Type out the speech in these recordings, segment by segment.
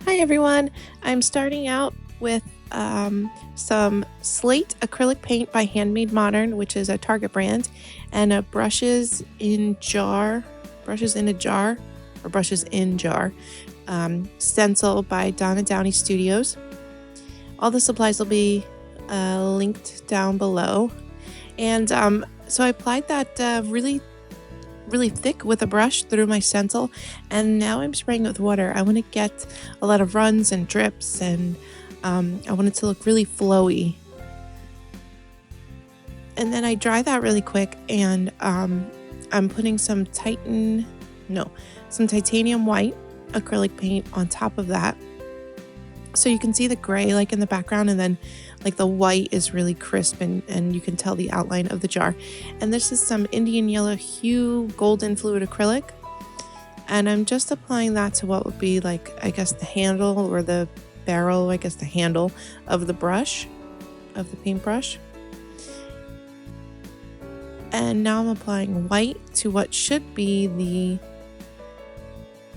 Hi everyone, I'm starting out with some Slate acrylic paint by HandMade Modern, which is a Target brand, and a brushes in jar stencil by Donna Downey Studios. All the supplies will be linked down below. And so I applied that really thick with a brush through my stencil, and now I'm spraying it with water. I want to get a lot of runs and drips, and I want it to look really flowy. And then I dry that really quick, and I'm putting some titanium white acrylic paint on top of that, so you can see the gray like in the background, and then like the white is really crisp, and you can tell the outline of the jar. And this is some Indian Yellow Hue Golden Fluid Acrylic, and I'm just applying that to what would be like, I guess, the handle or the barrel, the handle of the brush, of the paintbrush. And now I'm applying white to what should be the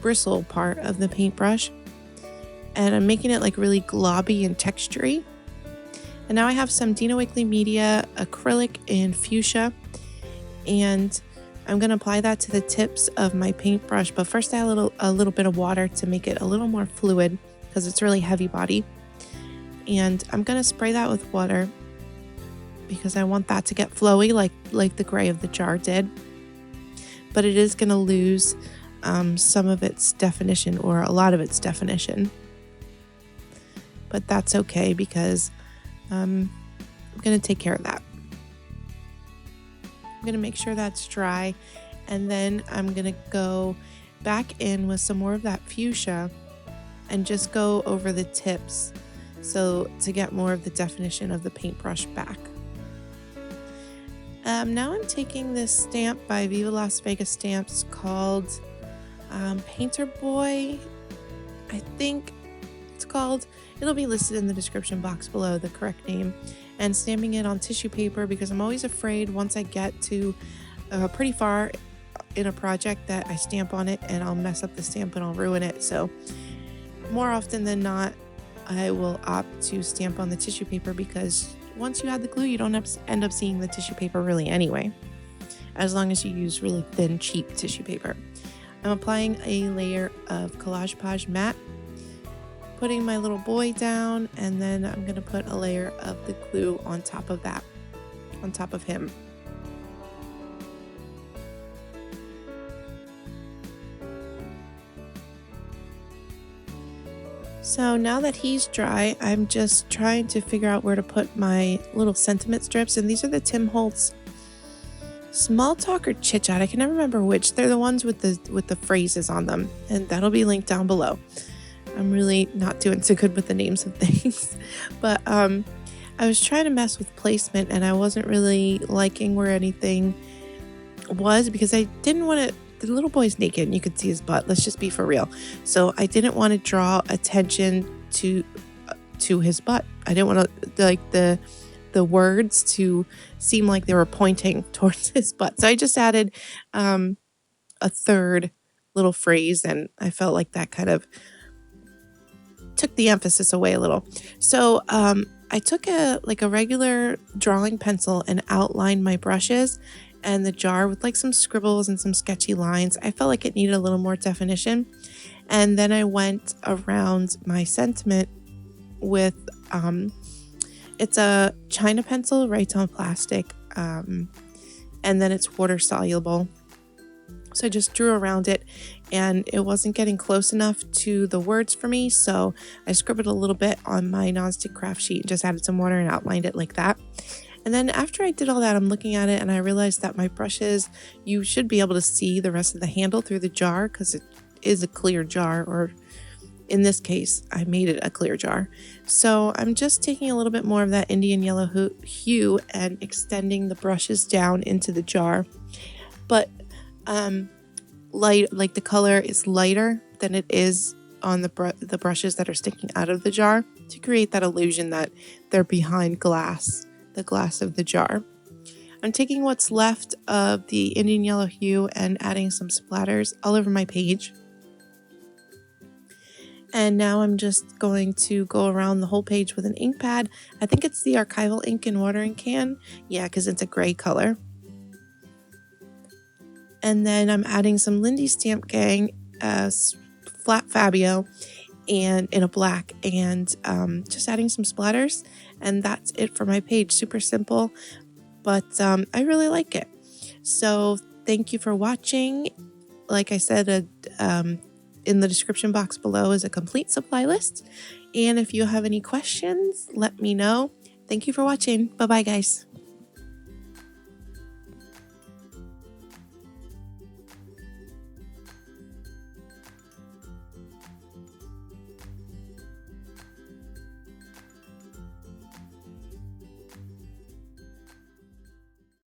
bristle part of the paintbrush, and I'm making it like really globby and textury. And now I have some Dina Wakley Media acrylic in fuchsia, and I'm going to apply that to the tips of my paintbrush. But first I add a little bit of water to make it a little more fluid, because it's really heavy body. And I'm going to spray that with water because I want that to get flowy like the gray of the jar did. But it is going to lose some of its definition, or a lot of its definition. But that's okay, because I'm going to take care of that. I'm going to make sure that's dry, and then I'm going to go back in with some more of that fuchsia and just go over the tips, so to get more of the definition of the paintbrush back. Now I'm taking this stamp by Viva Las Vegas Stamps called Painter Boy, I think it's called. It'll be listed in the description box below, the correct name, and stamping it on tissue paper, because I'm always afraid once I get to pretty far in a project that I stamp on it and I'll mess up the stamp and I'll ruin it. So more often than not, I will opt to stamp on the tissue paper, because once you add the glue, you don't end up seeing the tissue paper really anyway, as long as you use really thin, cheap tissue paper. I'm applying a layer of Collage Page matte, putting my little boy down, and then I'm going to put a layer of the glue on top of that, on top of him. So now that he's dry, I'm just trying to figure out where to put my little sentiment strips, and these are the Tim Holtz Small Talk or Chit Chat. I can never remember which. They're the ones with the phrases on them, and that'll be linked down below. I'm really not doing so good with the names of things, but I was trying to mess with placement, and I wasn't really liking where anything was, because I didn't want to. The little boy's naked and you could see his butt. Let's just be for real. So I didn't want to draw attention to his butt. I didn't want to like the words to seem like they were pointing towards his butt. So I just added a third little phrase, and I felt like that kind of took the emphasis away a little. So I took a regular drawing pencil and outlined my brushes and the jar with like some scribbles and some sketchy lines. I felt like it needed a little more definition. And then I went around my sentiment with it's a China pencil, Raton plastic, and then it's water soluble. So I just drew around it, and it wasn't getting close enough to the words for me, so I scribbled a little bit on my nonstick craft sheet and just added some water and outlined it like that. And then after I did all that, I'm looking at it, and I realized that my brushes, you should be able to see the rest of the handle through the jar, because it is a clear jar, or in this case, I made it a clear jar. So I'm just taking a little bit more of that Indian Yellow hue and extending the brushes down into the jar. But like the color is lighter than it is on the brushes that are sticking out of the jar, to create that illusion that they're behind glass, the glass of the jar. I'm taking what's left of the Indian Yellow hue and adding some splatters all over my page. And now I'm just going to go around the whole page with an ink pad. I think it's the archival ink and watering can. Yeah, because it's a gray color. And then I'm adding some Lindy Stamp Gang flat Fabio and in a black, and just adding some splatters. And that's it for my page. Super simple, but I really like it. So thank you for watching. Like I said, in the description box below is a complete supply list. And if you have any questions, let me know. Thank you for watching. Bye-bye, guys.